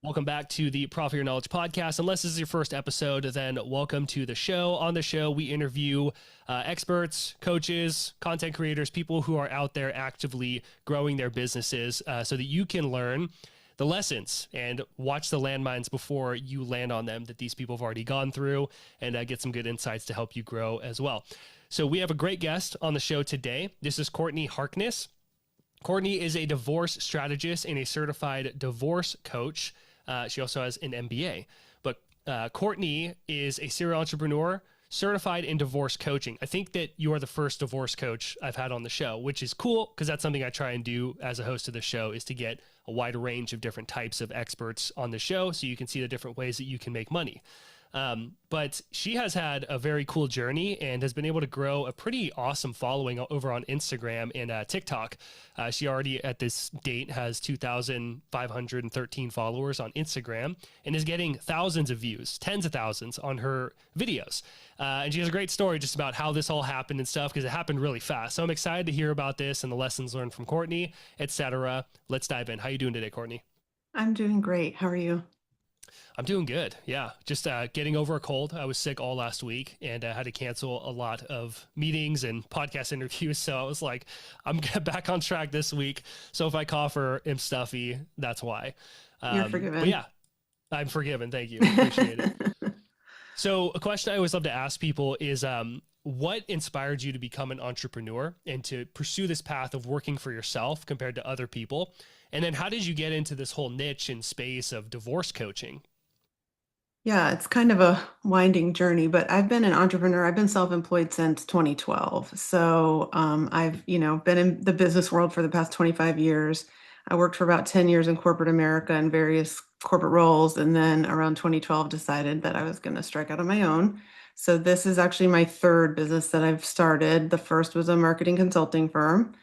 Welcome back to the Profit Your Knowledge podcast. Unless this is your first episode, then welcome to the show. On the show, we interview experts, coaches, content creators, people who are out there actively growing their businesses so that you can learn the lessons and watch the landmines before you land on them that these people have already gone through and get some good insights to help you grow as well. So we have a great guest on the show today. This is Courtney Harkness. Courtney is a divorce strategist and a certified divorce coach. She also has an MBA, but Courtney is a serial entrepreneur certified in divorce coaching. I think that you are the first divorce coach I've had on the show, which is cool because that's something I try and do as a host of the show, is to get a wide range of different types of experts on the show so you can see the different ways that you can make money. But she has had a very cool journey and has been able to grow a pretty awesome following over on Instagram and TikTok. She already at this date has 2,513 followers on Instagram and is getting thousands of views, tens of thousands on her videos. And she has a great story just about how this all happened and stuff, because it happened really fast. So I'm excited to hear about this and the lessons learned from Courtney, etc. Let's dive in. How are you doing today, Courtney? I'm doing great. How are you? I'm doing good. Yeah. Just getting over a cold. I was sick all last week and had to cancel a lot of meetings and podcast interviews. So I was like, I'm back on track this week. So if I cough or am stuffy, that's why. You're forgiven. But yeah, I'm forgiven. Thank you. Appreciate it. So a question I always love to ask people is, what inspired you to become an entrepreneur and to pursue this path of working for yourself compared to other people? And then how did you get into this whole niche and space of divorce coaching? Yeah, it's kind of a winding journey, but I've been an entrepreneur. I've been self-employed since 2012. So I've, been in the business world for the past 25 years. I worked for about 10 years in corporate America in various corporate roles, and then around 2012 decided that I was going to strike out on my own. So this is actually my third business that I've started. The first was a marketing consulting firm,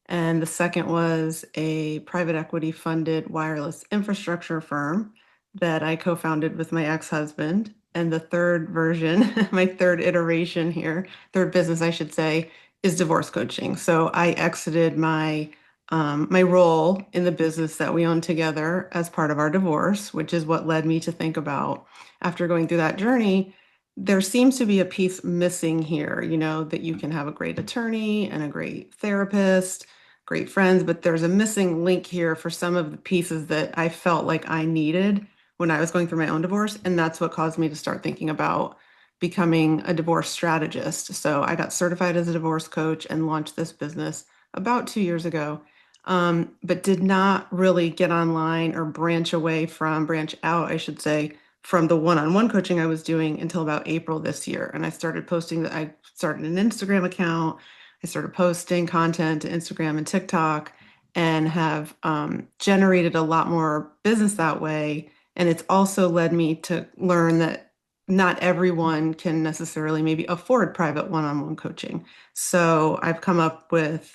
and the second was a private equity funded wireless infrastructure firm that I co-founded with my ex-husband. And the third version, my third iteration here, third business, I should say, is divorce coaching. So I exited my role in the business that we own together as part of our divorce, which is what led me to think about, after going through that journey, there seems to be a piece missing here, that you can have a great attorney and a great therapist, great friends, but there's a missing link here for some of the pieces that I felt like I needed when I was going through my own divorce. And that's what caused me to start thinking about becoming a divorce strategist. So I got certified as a divorce coach and launched this business about 2 years ago, but did not really get online or branch out, I should say, from the one-on-one coaching I was doing until about April this year. And I started I started an Instagram account. I started posting content to Instagram and TikTok and have generated a lot more business that way. And it's also led me to learn that not everyone can necessarily maybe afford private one-on-one coaching. So I've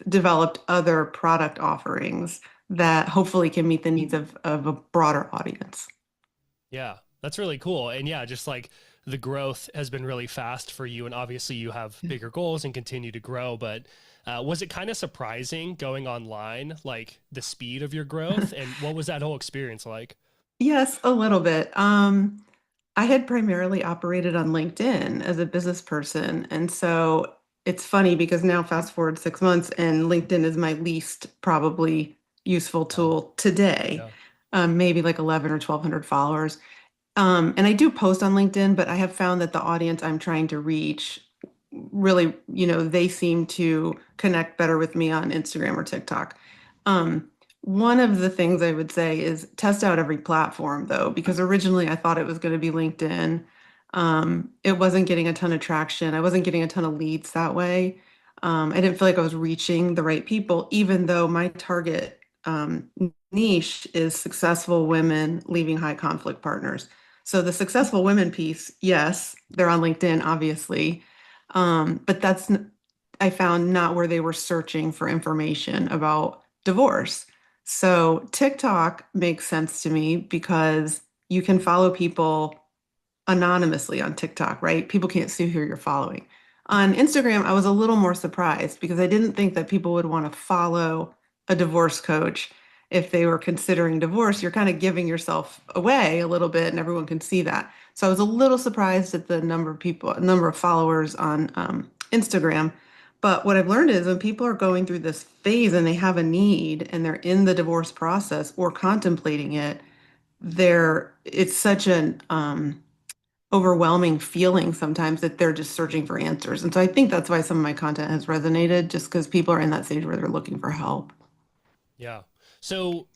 developed other product offerings that hopefully can meet the needs of a broader audience. Yeah, that's really cool. And yeah, just like the growth has been really fast for you. And obviously you have bigger goals and continue to grow. But was it kind of surprising going online, like the speed of your growth? And what was that whole experience like? Yes, a little bit. I had primarily operated on LinkedIn as a business person. And so it's funny because now fast forward 6 months and LinkedIn is my least probably useful Wow. tool today. Yeah. Maybe like 11 or 1200 followers. And I do post on LinkedIn, but I have found that the audience I'm trying to reach really, they seem to connect better with me on Instagram or TikTok. Um, One of the things I would say is test out every platform, though, because originally I thought it was going to be LinkedIn. It wasn't getting a ton of traction. I wasn't getting a ton of leads that way. I didn't feel like I was reaching the right people, even though my target niche is successful women leaving high conflict partners. So the successful women piece, yes, they're on LinkedIn, obviously. But I found not where they were searching for information about divorce. So TikTok makes sense to me because you can follow people anonymously on TikTok, right? People can't see who you're following. On Instagram, I was a little more surprised because I didn't think that people would want to follow a divorce coach if they were considering divorce, you're kind of giving yourself away a little bit and everyone can see that. So I was a little surprised at the number of people, number of followers on Instagram. But what I've learned is when people are going through this phase and they have a need and they're in the divorce process or contemplating it, it's such an overwhelming feeling sometimes that they're just searching for answers. And so I think that's why some of my content has resonated, just because people are in that stage where they're looking for help. Yeah. So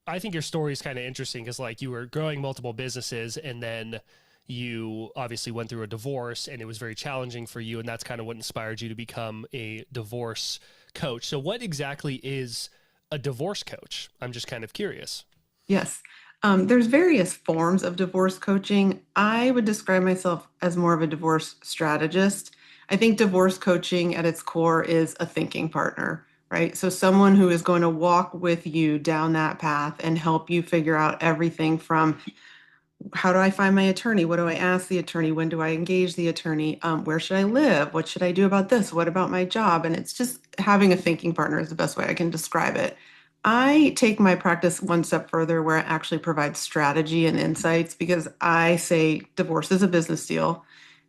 I think your story is kind of interesting because like you were growing multiple businesses and then you obviously went through a divorce and it was very challenging for you. And that's kind of what inspired you to become a divorce coach. So what exactly is a divorce coach? I'm just kind of curious. Yes. There's various forms of divorce coaching. I would describe myself as more of a divorce strategist. I think divorce coaching at its core is a thinking partner, right? So someone who is going to walk with you down that path and help you figure out everything from how do I find my attorney? What do I ask the attorney? When do I engage the attorney? Where should I live? What should I do about this? What about my job? And it's just having a thinking partner is the best way I can describe it. I take my practice one step further where I actually provide strategy and insights because I say divorce is a business deal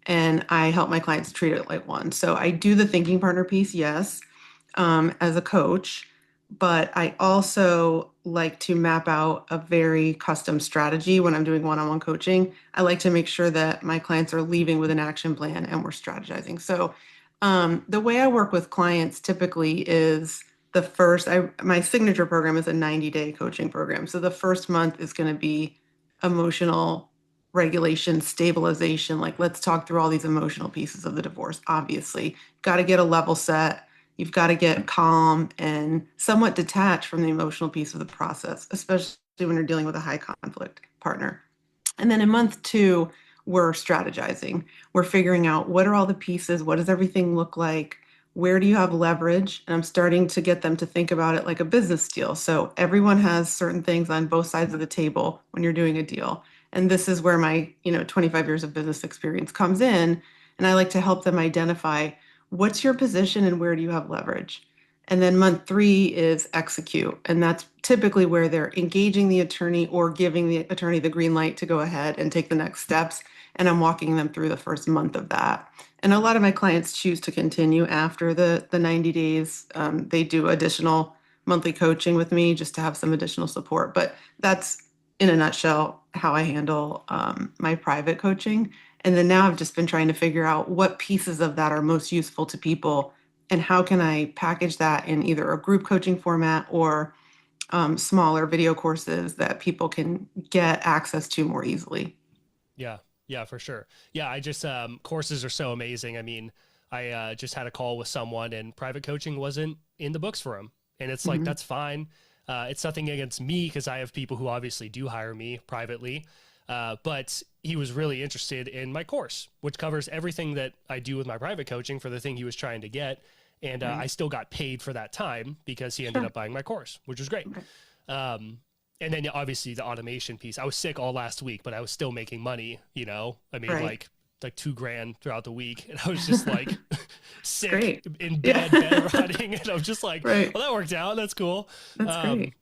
and I help my clients treat it like one. So I do the thinking partner piece, yes, as a coach, but I also like to map out a very custom strategy when I'm doing one-on-one coaching. I like to make sure that my clients are leaving with an action plan and we're strategizing. So the way I work with clients typically is my signature program is a 90-day coaching program. So the first month is going to be emotional regulation, stabilization. Like, let's talk through all these emotional pieces of the divorce. Obviously, got to get a level set. You've got to get calm and somewhat detached from the emotional piece of the process, especially when you're dealing with a high conflict partner. And then in month two, we're strategizing. We're figuring out what are all the pieces? What does everything look like? Where do you have leverage? And I'm starting to get them to think about it like a business deal. So everyone has certain things on both sides of the table when you're doing a deal. And this is where my, 25 years of business experience comes in. And I like to help them identify what's your position and where do you have leverage. And then month three is execute. And that's typically where they're engaging the attorney or giving the attorney the green light to go ahead and take the next steps. And I'm walking them through the first month of that. And a lot of my clients choose to continue after the 90 days. They do additional monthly coaching with me just to have some additional support. But that's in a nutshell how I handle my private coaching. And then now I've just been trying to figure out what pieces of that are most useful to people and how can I package that in either a group coaching format or smaller video courses that people can get access to more easily. Yeah. Yeah, for sure. Yeah. I just, courses are so amazing. I mean, I just had a call with someone and private coaching wasn't in the books for him. And it's like, Mhm. that's fine. It's nothing against me because I have people who obviously do hire me privately. But he was really interested in my course, which covers everything that I do with my private coaching for the thing he was trying to get. And I Right. still got paid for that time because he ended Sure. up buying my course, which was great. Okay. Um, and then obviously the automation piece. I was sick all last week, but I was still making money. I made Right. like 2 grand throughout the week, and I was just like It's sick great. in Yeah. bed rotting, and I'm just like, Right. well, that worked out. That's cool. That's Um, great.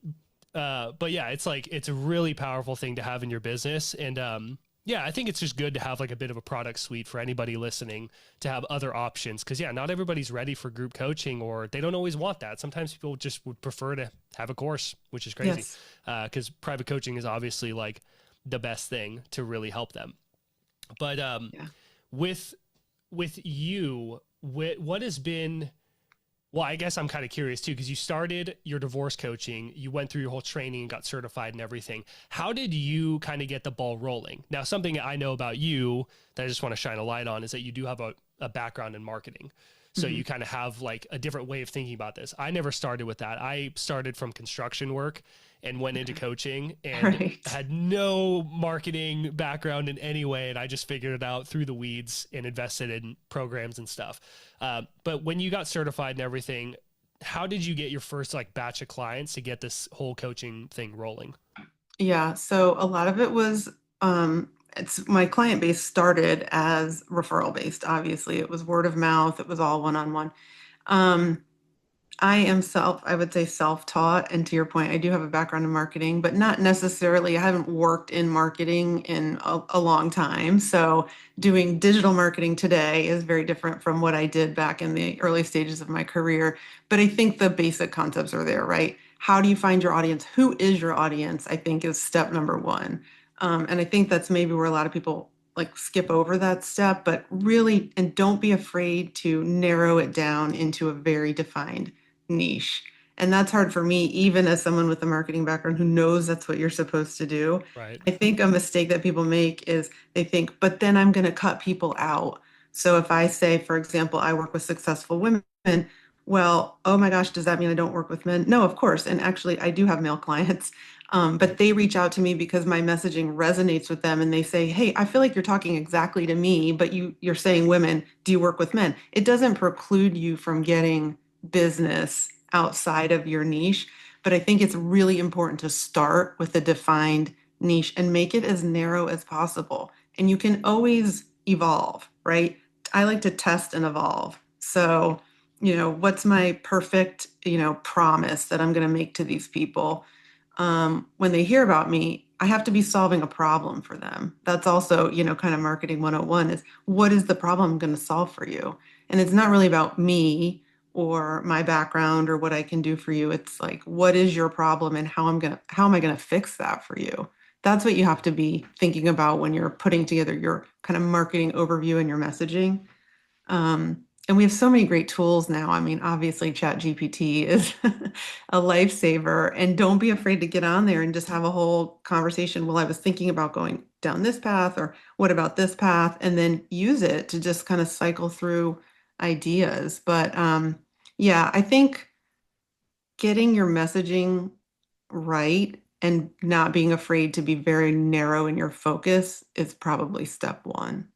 but yeah, it's like it's a really powerful thing to have in your business, and yeah, I think it's just good to have like a bit of a product suite for anybody listening to have other options because yeah, not everybody's ready for group coaching or they don't always want that. Sometimes people just would prefer to have a course, which is crazy Yes. because private coaching is obviously like the best thing to really help them. But Yeah. with you, what has been well, I guess I'm kind of curious too, because you started your divorce coaching, you went through your whole training and got certified and everything. How did you kind of get the ball rolling? Now, something I know about you that I just want to shine a light on is that you do have a background in marketing. So Mhm. you kind of have like a different way of thinking about this. I never started with that. I started from construction work and went into Okay. coaching and Right. had no marketing background in any way. And I just figured it out through the weeds and invested in programs and stuff. But when you got certified and everything, how did you get your first like batch of clients to get this whole coaching thing rolling? Yeah. So a lot of it was, it's my client base started as referral based. Obviously, it was word of mouth. It was all one on one. I am I would say self-taught. And to your point, I do have a background in marketing, but not necessarily, I haven't worked in marketing in a long time. So doing digital marketing today is very different from what I did back in the early stages of my career. But I think the basic concepts are there, right? How do you find your audience? Who is your audience? I think is step number one. And I think that's maybe where a lot of people like skip over that step, but really, and don't be afraid to narrow it down into a very defined niche. And that's hard for me, even as someone with a marketing background who knows that's what you're supposed to do. Right. I think a mistake that people make is they think, but then I'm going to cut people out. So if I say, for example, I work with successful women, well, oh my gosh, does that mean I don't work with men? No, of course. And actually, I do have male clients, but they reach out to me because my messaging resonates with them, and they say, "Hey, I feel like you're talking exactly to me, but you're saying women. Do you work with men?" It doesn't preclude you from getting business outside of your niche, but I think it's really important to start with a defined niche and make it as narrow as possible. And you can always evolve, right? I like to test and evolve. So, what's my perfect, promise that I'm going to make to these people? When they hear about me, I have to be solving a problem for them. That's also, kind of marketing 101 is what is the problem I'm going to solve for you? And it's not really about me or my background or what I can do for you. It's like, what is your problem and how am I going to fix that for you? That's what you have to be thinking about when you're putting together your kind of marketing overview and your messaging. And we have so many great tools now. I mean, obviously, ChatGPT is a lifesaver. And don't be afraid to get on there and just have a whole conversation. Well, I was thinking about going down this path, or what about this path? And then use it to just kind of cycle through ideas. But yeah, I think getting your messaging right and not being afraid to be very narrow in your focus is probably step one.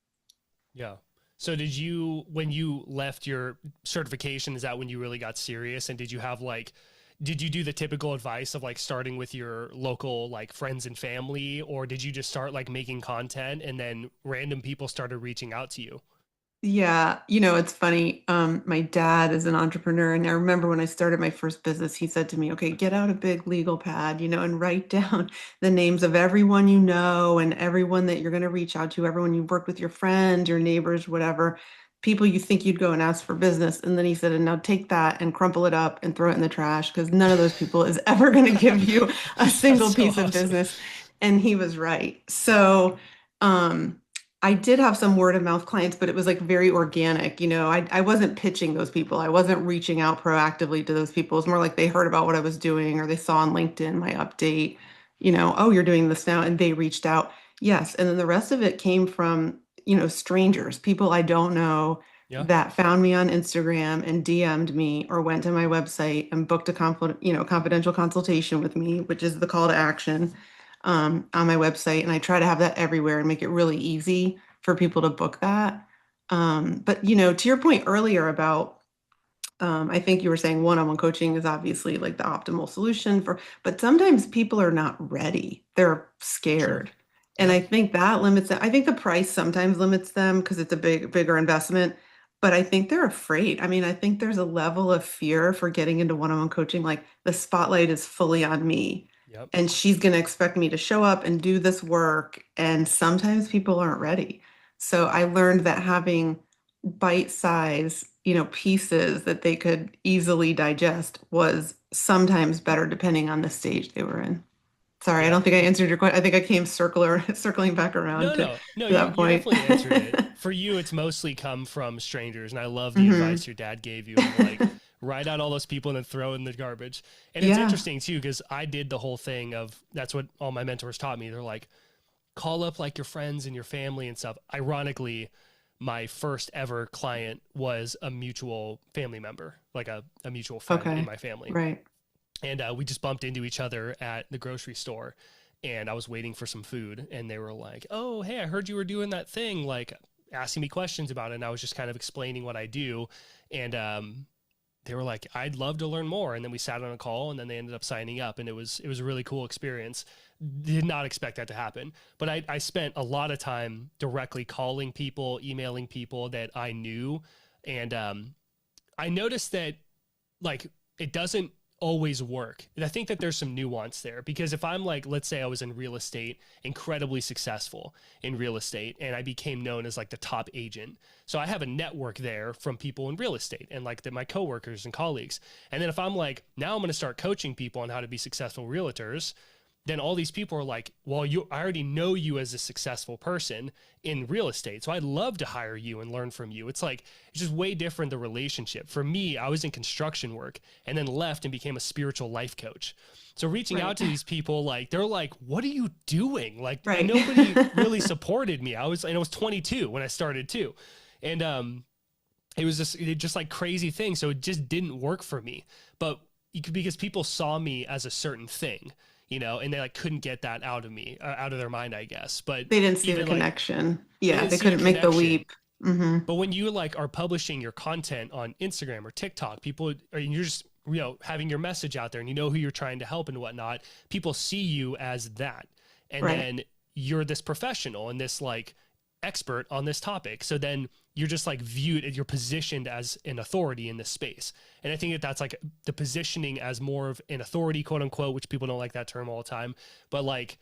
Yeah. So did you, when you left your certification, is that when you really got serious? And did you have like, did you do the typical advice of like starting with your local like friends and family, or did you just start like making content and then random people started reaching out to you? Yeah, it's funny. My dad is an entrepreneur, and I remember when I started my first business, he said to me, "Okay, get out a big legal pad, and write down the names of everyone you know and everyone that you're going to reach out to, everyone you work with, your friends, your neighbors, whatever, people you think you'd go and ask for business." And then he said, "And now take that and crumple it up and throw it in the trash because none of those people is ever going to give you a That's single so piece of awesome. business." And he was right. So, um, I did have some word of mouth clients, but it was like very organic. I wasn't pitching those people. I wasn't reaching out proactively to those people. It's more like they heard about what I was doing or they saw on LinkedIn my update, "Oh, you're doing this now." And they reached out. Yes. And then the rest of it came from, strangers, people I don't know Yeah. that found me on Instagram and DM'd me or went to my website and booked a confidential consultation with me, which is the call to action on my website, and I try to have that everywhere and make it really easy for people to book that. But to your point earlier about, I think you were saying one-on-one coaching is obviously like the optimal solution but sometimes people are not ready. They're Sure. scared. And Yeah. I think that limits them. I think the price sometimes limits them because it's a bigger investment. But I think they're afraid. I mean, I think there's a level of fear for getting into one-on-one coaching. Like the spotlight is fully on me Yep. and she's going to expect me to show up and do this work. And sometimes people aren't ready. So I learned that having bite size, pieces that they could easily digest was sometimes better depending on the stage they were in. Sorry, I Yeah. don't think I answered your question. I think I came circling back around No, to, no, no. that You point. definitely answered it. For you, it's mostly come from strangers, and I love the Hmm. advice your dad gave you of like write out all those people and then throw in the garbage. And it's Yeah. interesting too because I did the whole thing of that's what all my mentors taught me. They're like call up like your friends and your family and stuff. Ironically, my first ever client was a mutual family member, like a mutual friend in Okay. my family, Right. and we just bumped into each other at the grocery store, and I was waiting for some food, and they were like, "Oh, hey, I heard you were doing that thing," like asking me questions about it, and I was just kind of explaining what I do, and they were like, "I'd love to learn more," and then we sat on a call, and then they ended up signing up, and it was a really cool experience. Did not expect that to happen, but I spent a lot of time directly calling people, emailing people that I knew, and I noticed that like it doesn't always work. And I think that there's some nuance there because if I'm like, let's say I was in real estate, incredibly successful in real estate, and I became known as like the top agent. So I have a network there from people in real estate and like my coworkers and colleagues. And then if I'm like, now I'm going to start coaching people on how to be successful realtors, then all these people are like, well, I already know you as a successful person in real estate. So I'd love to hire you and learn from you. It's like, it's just way different, the relationship. For me, I was in construction work and then left and became a spiritual life coach. So reaching out to these people, like, they're like, what are you doing? Like, and nobody really supported me. I was 22 when I started too. And, it was just like crazy thing. So it just didn't work for me, but because people saw me as a certain thing, you know, and they like couldn't get that out of me, out of their mind, I guess. But they didn't see the connection. Yeah, they couldn't make the leap. Mm-hmm. But when you like are publishing your content on Instagram or TikTok, people, or you're just, you know, having your message out there and you know who you're trying to help and whatnot, people see you as that. And then you're this professional and this like expert on this topic. So then you're just like viewed, you're positioned as an authority in this space. And I think that that's like the positioning as more of an authority, quote unquote, which people don't like that term all the time, but like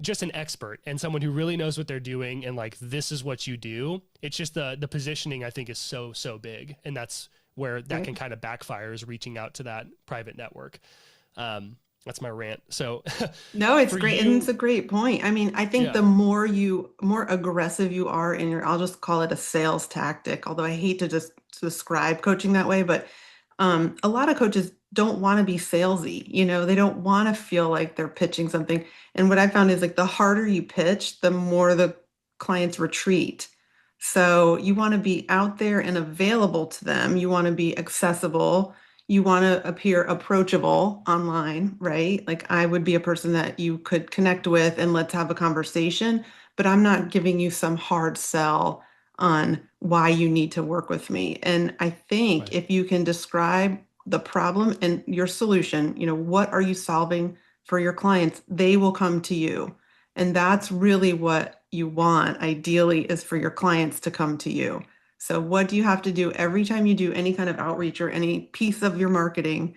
just an expert and someone who really knows what they're doing. And like, this is what you do. It's just the positioning I think is so big. And that's where that can kind of backfire, is reaching out to that private network. That's my rant. So no, it's great. And it's a great point. I mean, I think the more aggressive you are in your, I'll just call it a sales tactic, although I hate to just describe coaching that way, but a lot of coaches don't want to be salesy. You know, they don't want to feel like they're pitching something. And what I found is like the harder you pitch, the more the clients retreat. So you want to be out there and available to them. You want to be accessible. You want to appear approachable online, right? Like I would be a person that you could connect with and let's have a conversation, but I'm not giving you some hard sell on why you need to work with me. And I think if you can describe the problem and your solution, you know, what are you solving for your clients? They will come to you. And that's really what you want, ideally, is for your clients to come to you. So what do you have to do every time you do any kind of outreach or any piece of your marketing,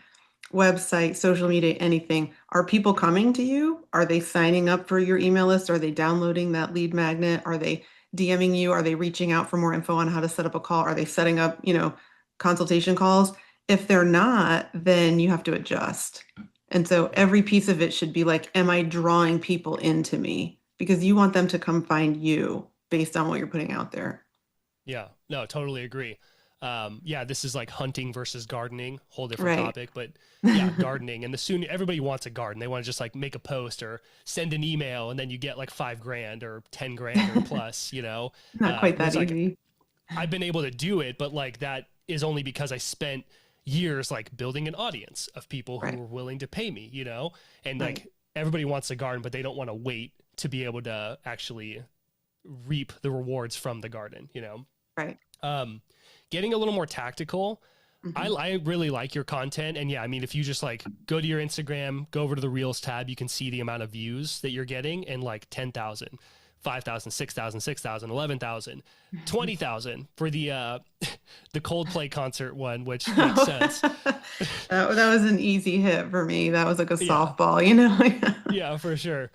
website, social media, anything? Are people coming to you? Are they signing up for your email list? Are they downloading that lead magnet? Are they DMing you? Are they reaching out for more info on how to set up a call? Are they setting up, you know, consultation calls? If they're not, then you have to adjust. And so every piece of it should be like, am I drawing people into me? Because you want them to come find you based on what you're putting out there. Yeah, no, totally agree. This is like hunting versus gardening, whole different topic, but yeah, gardening. And everybody wants a garden. They want to just like make a post or send an email and then you get like $5,000 or $10,000 or plus, you know, not quite that easy. I've been able to do it, but like that is only because I spent years like building an audience of people who were willing to pay me, you know, and like everybody wants a garden, but they don't want to wait to be able to actually reap the rewards from the garden, you know? Right. Getting a little more tactical. I really like your content. And yeah, I mean, if you just like go to your Instagram, go over to the Reels tab, you can see the amount of views that you're getting, and like 10,000, 5,000, 6,000, 6,000, 11,000, 20,000 for the Coldplay concert one, which makes sense. That was an easy hit for me. That was like a softball, you know? Yeah, for sure.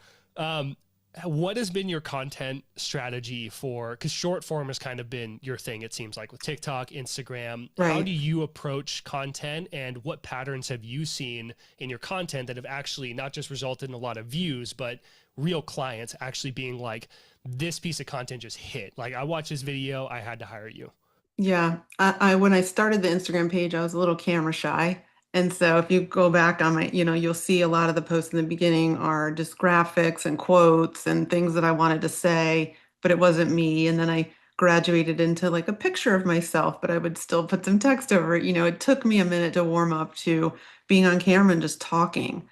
What has been your content strategy for, because short form has kind of been your thing, it seems like, with TikTok, Instagram. How do you approach content, and what patterns have you seen in your content that have actually not just resulted in a lot of views, but real clients actually being like, this piece of content just hit? Like, I watched this video, I had to hire you. Yeah. When I started the Instagram page, I was a little camera shy. And so if you go back on my, you know, you'll see a lot of the posts in the beginning are just graphics and quotes and things that I wanted to say, but it wasn't me. And then I graduated into like a picture of myself, but I would still put some text over it. You know, it took me a minute to warm up to being on camera and just talking.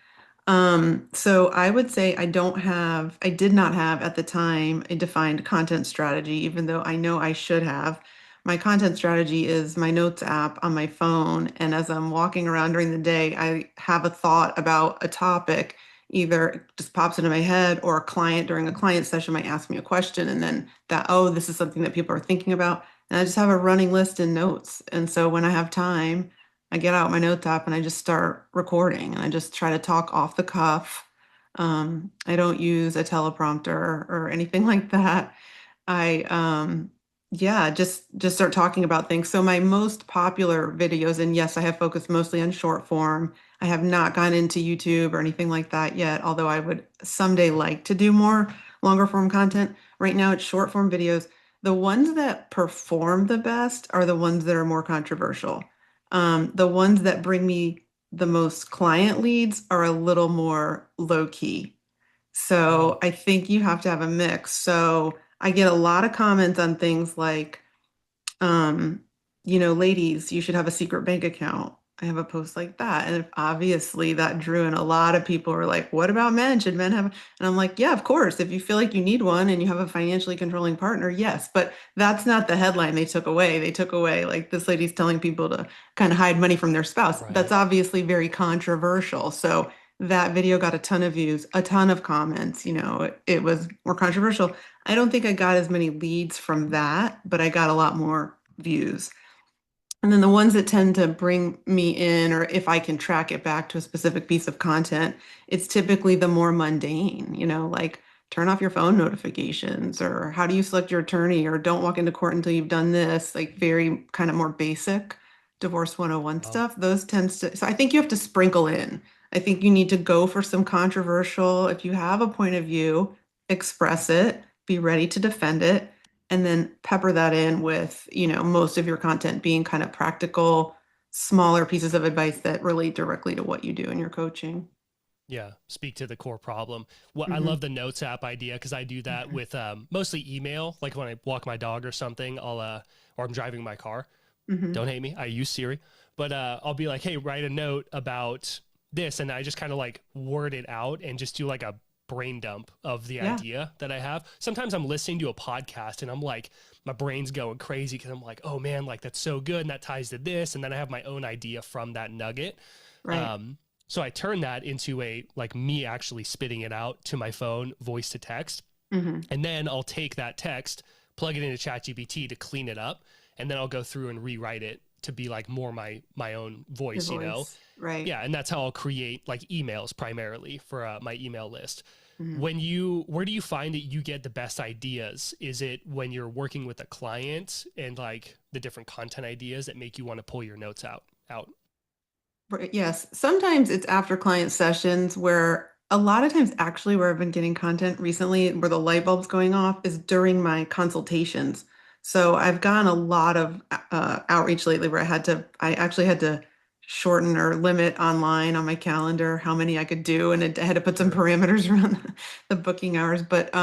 So I would say I did not have at the time a defined content strategy, even though I know I should have. My content strategy is my notes app on my phone. And as I'm walking around during the day, I have a thought about a topic, either it just pops into my head, or a client during a client session might ask me a question. And then this is something that people are thinking about. And I just have a running list in notes. And so when I have time, I get out my notes app and I just start recording and I just try to talk off the cuff. I don't use a teleprompter or anything like that. I yeah, just start talking about things. So my most popular videos, and yes, I have focused mostly on short form. I have not gone into YouTube or anything like that yet, although I would someday like to do more longer form content. Right now it's short form videos. The ones that perform the best are the ones that are more controversial. The ones that bring me the most client leads are a little more low key. Mm, So I think you have to have a mix. So I get a lot of comments on things like, um, ladies, you should have a secret bank account. I have a post like that. And obviously that drew in a lot of people who are like, what about men? Should men have? And I'm like, yeah, of course. If you feel like you need one and you have a financially controlling partner, yes. But that's not the headline they took away. They took away like this lady's telling people to kind of hide money from their spouse. That's right. obviously very controversial. So that video got a ton of views, a ton of comments. It was more controversial. I don't think I got as many leads from that, but I got a lot more views. And then the ones that tend to bring me in, or if I can track it back to a specific piece of content, it's typically the more mundane, like turn off your phone notifications, or how do you select your attorney, or don't walk into court until you've done this, like very kind of more basic divorce 101 Oh, stuff. Those tends to, so I think you have to sprinkle in. I think you need to go for some controversial, if you have a point of view, express it, be ready to defend it, and then pepper that in with, most of your content being kind of practical, smaller pieces of advice that relate directly to what you do in your coaching. yeah. Speak to the core problem. Well, I Hmm. love the notes app idea because I do that with mostly email. Like when I walk my dog or something, or I'm driving my car. Hmm. Don't hate me. I use Siri, but I'll be like, hey, write a note about this. And I just kind of like word it out and just do like a brain dump of the Yeah, idea that I have. Sometimes I'm listening to a podcast and I'm like, my brain's going crazy because I'm like, oh man, like that's so good. And that ties to this. And then I have my own idea from that nugget. right. Um, so I turn that into a like me actually spitting it out to my phone, voice to text. Hmm. And then I'll take that text, plug it into ChatGPT to clean it up, and then I'll go through and rewrite it to be like more my own Your voice. voice, right. Yeah, and that's how I'll create like emails primarily for my email list. Hmm. Where do you find that you get the best ideas? Is it when you're working with a client and like the different content ideas that make you want to pull your notes out? Right, yes, sometimes it's after client sessions where a lot of times actually where I've been getting content recently where the light bulb's going off is during my consultations. So I've gotten a lot of outreach lately where I actually had to shorten or limit online on my calendar how many I could do, and I had to put some Sure. parameters around the booking hours. But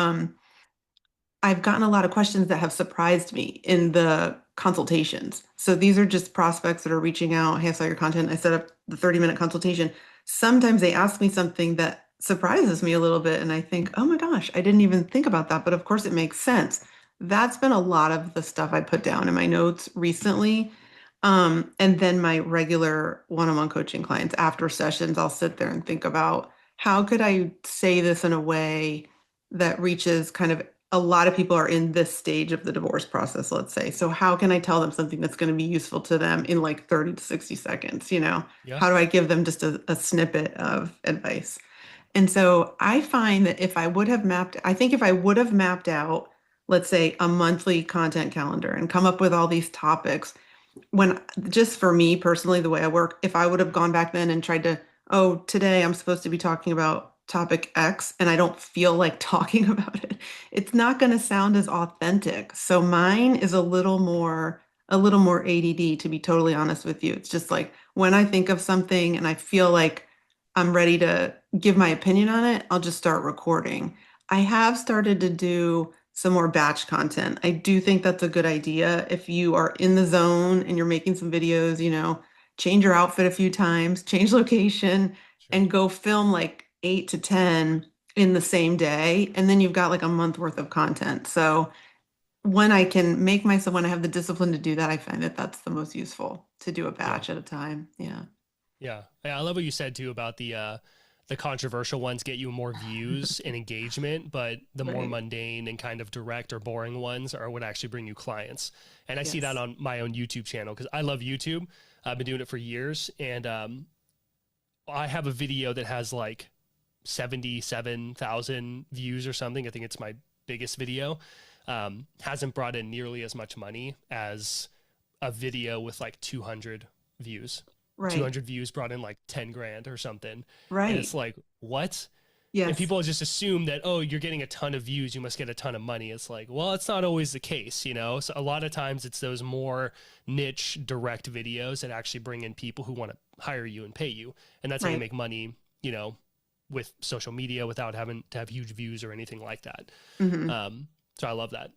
I've gotten a lot of questions that have surprised me in the consultations. So these are just prospects that are reaching out. Hey, I saw your content. I set up the 30-minute consultation. Sometimes they ask me something that surprises me a little bit, and I think, oh my gosh, I didn't even think about that. But of course, it makes sense. That's been a lot of the stuff I put down in my notes recently. And then my regular one-on-one coaching clients after sessions, I'll sit there and think about how could I say this in a way that reaches kind of a lot of people are in this stage of the divorce process, let's say. So how can I tell them something that's going to be useful to them in like 30 to 60 seconds? Yeah. How do I give them just a snippet of advice? And so I find that I think if I would have mapped out, let's say, a monthly content calendar and come up with all these topics, when just for me personally, the way I work, if I would have gone back then and tried to, oh, today I'm supposed to be talking about topic X and I don't feel like talking about it, it's not going to sound as authentic. So mine is a little more ADD, to be totally honest with you. It's just like when I think of something and I feel like I'm ready to give my opinion on it, I'll just start recording. I have started to do some more batch content. I do think that's a good idea. If you are in the zone and you're making some videos, change your outfit a few times, change location, Sure. and go film like 8 to 10 in the same day. And then you've got like a month worth of content. So when I have the discipline to do that, I find that that's the most useful to do a Yeah. batch at a time. Yeah. Yeah. Yeah. I love what you said too about the the controversial ones get you more views and engagement, but the more Right. mundane and kind of direct or boring ones are what actually bring you clients. And I see that Yes. on my own YouTube channel because I love YouTube. I've been doing it for years, and I have a video that has like 77,000 views or something. I think it's my biggest video. Hasn't brought in nearly as much money as a video with like 200 views. Right. 200 views brought in like 10 grand or something. And Right. it's like, what? And Yes. people just assume that, oh, you're getting a ton of views, you must get a ton of money. It's like, well, it's not always the case, you know? So a lot of times it's those more niche direct videos that actually bring in people who want to hire you and pay you. And that's how you Right. make money, you know, with social media without having to have huge views or anything like that. Hmm. So I love that.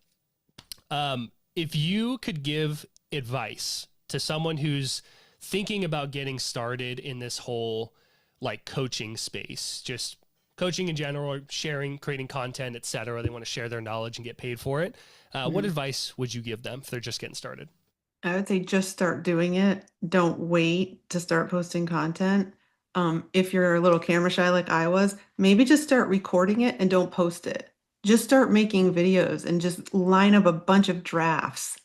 If you could give advice to someone who's thinking about getting started in this whole like coaching space, just coaching in general, sharing, creating content, etc., they want to share their knowledge and get paid for it. What Hmm. advice would you give them if they're just getting started? I would say just start doing it. Don't wait to start posting content. If you're a little camera shy like I was, maybe just start recording it and don't post it. Just start making videos and just line up a bunch of drafts,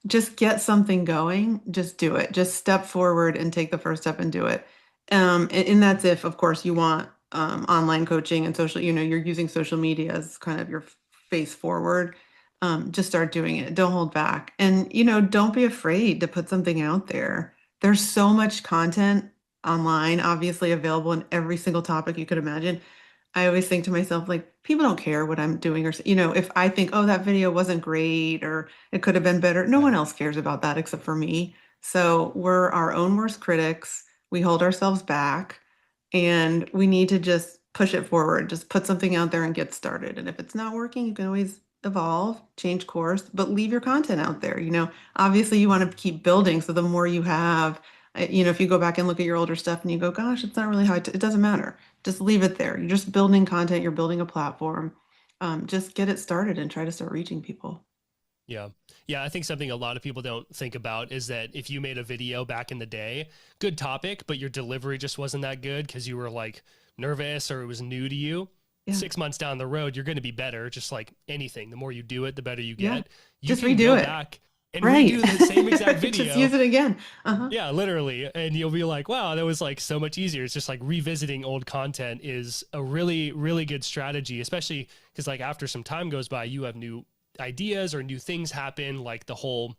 just get something going, just do it. Just step forward and take the first step and do it. And that's if, of course, you want online coaching and social, you're using social media as kind of your face forward. Just start doing it. Don't hold back. And, don't be afraid to put something out there. There's so much content online, obviously available in every single topic you could imagine. I always think to myself, like, people don't care what I'm doing, or, if I think, oh, that video wasn't great or it could have been better, no one Right. else cares about that except for me. So we're our own worst critics. We hold ourselves back and we need to just push it forward. Just put something out there and get started. And if it's not working, you can always evolve, change course, but leave your content out there. Obviously you want to keep building. So the more you have, if you go back and look at your older stuff and you go, gosh, it's not really it doesn't matter. Just leave it there. You're just building content, you're building a platform. Just get it started and try to start reaching people. Yeah. Yeah. I think something a lot of people don't think about is that if you made a video back in the day, good topic, but your delivery just wasn't that good because you were like nervous or it was new to you. Yeah. 6 months down the road, you're going to be better, just like anything. The more you do it, the better you Yeah. get. You Just can go redo it. back and Right. redo the same exact Just video. use it again. Uh-huh. Yeah, literally. And you'll be like, wow, that was like so much easier. It's just like revisiting old content is a really, really good strategy, especially because like after some time goes by, you have new ideas or new things happen, like the whole,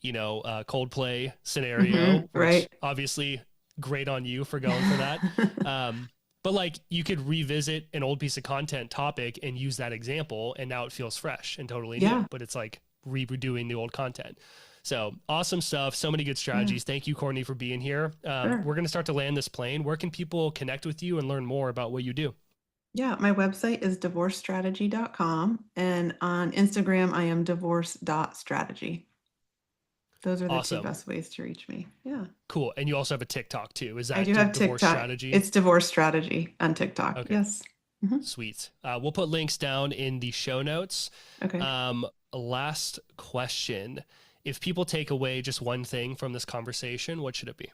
Coldplay scenario, which Right. obviously great on you for going for that. But like you could revisit an old piece of content topic and use that example, and now it feels fresh and totally new, Yeah. but it's like redoing the old content. So awesome stuff. So many good Yeah. strategies. Thank you, Courtney, for being here. Sure. We're going to start to land this plane. Where can people connect with you and learn more about what you do? Yeah, my website is divorcestrategy.com, and on Instagram I am divorce.strategy. Those are the two Awesome. best ways to reach me. Yeah. Cool. And you also have a TikTok too. Is I that do have divorce TikTok. strategy? It's divorce strategy on TikTok. Okay. Yes. Mhm. Sweet. We'll put links down in the show notes. Okay. Last question. If people take away just one thing from this conversation, what should it be?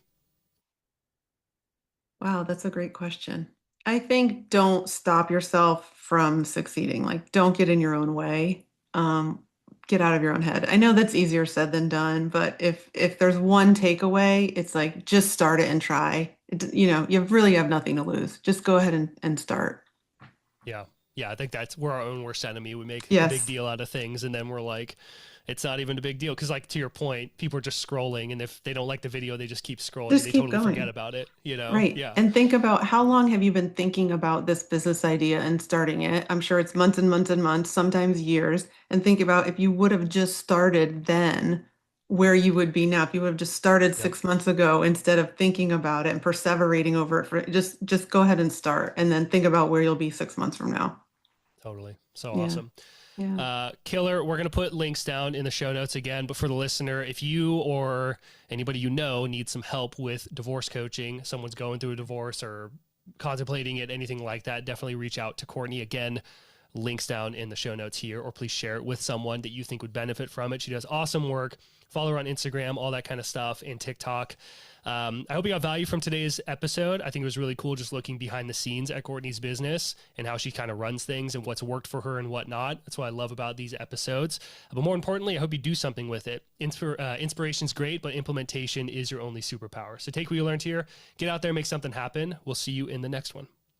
Wow, that's a great question. I think don't stop yourself from succeeding. Like, don't get in your own way. Um, get out of your own head. I know that's easier said than done, but if there's one takeaway, it's like just start it and try. You really have nothing to lose. Just go ahead and start. Yeah. Yeah. I think we're our own worst enemy. We make a big Yes. deal out of things and then we're like, it's not even a big deal. Cause like to your point, people are just scrolling. And if they don't like the video, they just keep scrolling. Just They keep totally forget going. about it, Right. Yeah. And think about how long have you been thinking about this business idea and starting it? I'm sure it's months and months and months, sometimes years. And think about if you would have just started then, where you would be now. If you would have just started Yep. 6 months ago instead of thinking about it and perseverating over it for just go ahead and start and then think about where you'll be 6 months from now. Totally. So Yeah. awesome. Yeah. Killer. We're going to put links down in the show notes again, but for the listener, if you or anybody you know needs some help with divorce coaching, someone's going through a divorce or contemplating it, anything like that, definitely reach out to Courtney. Again, links down in the show notes here, or please share it with someone that you think would benefit from it. She does awesome work Follow her on Instagram, all that kind of stuff, and TikTok. I hope you got value from today's episode. I think it was really cool just looking behind the scenes at Courtney's business and how she kind of runs things and what's worked for her and whatnot. That's what I love about these episodes. But more importantly, I hope you do something with it. Inspiration's great, but implementation is your only superpower. So take what you learned here, get out there, make something happen. We'll see you in the next one.